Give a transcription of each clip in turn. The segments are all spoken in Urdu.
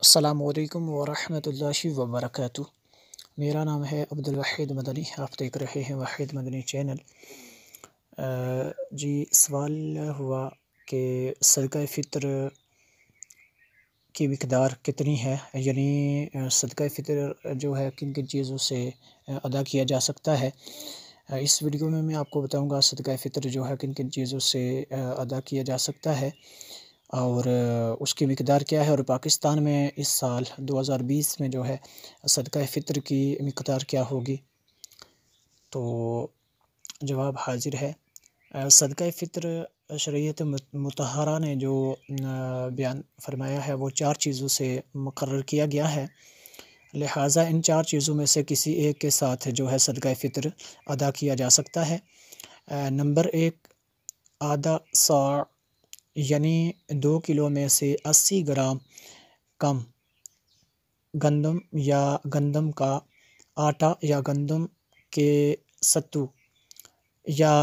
السلام علیکم ورحمۃ اللہ وبرکاتہ۔ میرا نام ہے عبدالوحید مدنی، آپ دیکھ رہے ہیں وحید مدنی چینل۔ جی سوال ہوا کہ صدقہ فطر کی مقدار کتنی ہے، یعنی صدقہ فطر جو ہے کن کن چیزوں سے ادا کیا جا سکتا ہے۔ اس ویڈیو میں آپ کو بتاؤں گا صدقہ فطر جو ہے کن کن چیزوں سے ادا کیا جا سکتا ہے اور اس کی مقدار کیا ہے، اور پاکستان میں اس سال 2020 میں جو ہے صدقہ فطر کی مقدار کیا ہوگی۔ تو جواب حاضر ہے۔ صدقہ فطر شریعت مطہرہ نے جو بیان فرمایا ہے وہ 4 چیزوں سے مقرر کیا گیا ہے، لہٰذا ان 4 چیزوں میں سے کسی ایک کے ساتھ جو ہے صدقہ فطر ادا کیا جا سکتا ہے۔ نمبر 1، آدھا صاع، یعنی 2 کلو میں سے 80 گرام کم گندم یا گندم کا آٹا یا گندم کے ستو یا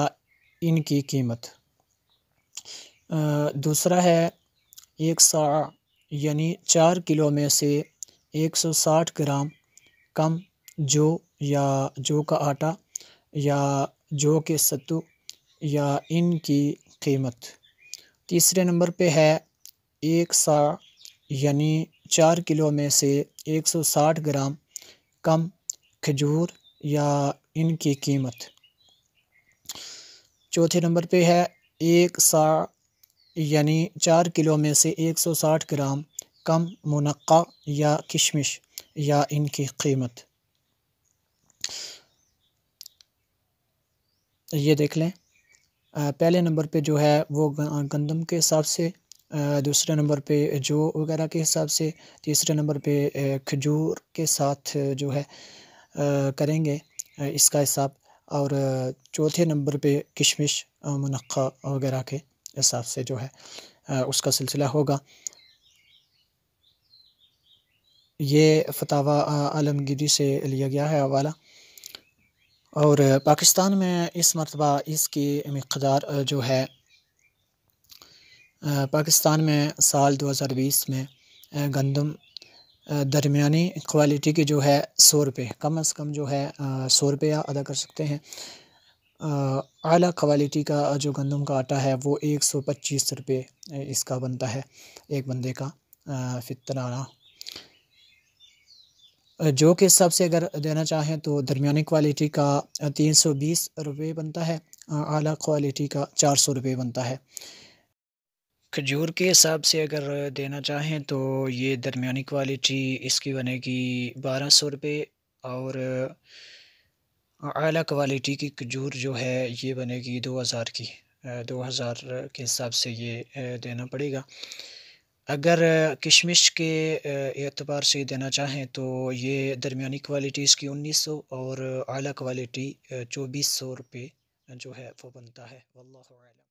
ان کی قیمت۔ دوسرا ہے 1 صاع، یعنی 4 کلو میں سے 160 گرام کم جو یا جو کا آٹا یا جو کے ستو یا ان کی قیمت۔ تیسرے نمبر پہ ہے 1 صاع، یعنی 4 کلو میں سے 160 گرام کم کھجور یا ان کی قیمت۔ چوتھے نمبر پہ ہے 1 صاع، یعنی 4 کلو میں سے 160 گرام کم منقع یا کشمش یا ان کی قیمت۔ یہ دیکھ لیں، پہلے نمبر پہ جو ہے وہ گندم کے حساب سے، دوسرے نمبر پہ جو وغیرہ کے حساب سے، تیسرے نمبر پہ کھجور کے ساتھ جو ہے کریں گے اس کا حساب، اور چوتھے نمبر پہ کشمش منقع وغیرہ کے حساب سے جو ہے اس کا سلسلہ ہوگا۔ یہ فتاوی عالمگیری سے لیا گیا ہے حوالہ، اور پاکستان میں اس مرتبہ اس کی مقدار جو ہے پاکستان میں سال 2020 میں گندم درمیانی کوالٹی کی جو ہے 100 روپے، کم از کم جو ہے 100 روپیہ ادا کر سکتے ہیں۔ اعلیٰ کوالٹی کا جو گندم کا آٹا ہے وہ 125 روپے اس کا بنتا ہے ایک بندے کا فطرانہ۔ جو کے حساب سے اگر دینا چاہیں تو درمیانی کوالٹی کا 320 روپے بنتا ہے، اعلیٰ کوالٹی کا 400 روپے بنتا ہے۔ کھجور کے حساب سے اگر دینا چاہیں تو یہ درمیانی کوالٹی اس کی بنے گی 1200 روپے، اور اعلیٰ کوالٹی کی کھجور جو ہے یہ بنے گی 2000 کی، 2000 کے حساب سے یہ دینا پڑے گا۔ اگر کشمش کے اعتبار سے دینا چاہیں تو یہ درمیانی کوالٹی اس کی 1900 اور اعلیٰ کوالٹی 2400 روپے جو ہے وہ بنتا ہے۔ واللہ اعلم۔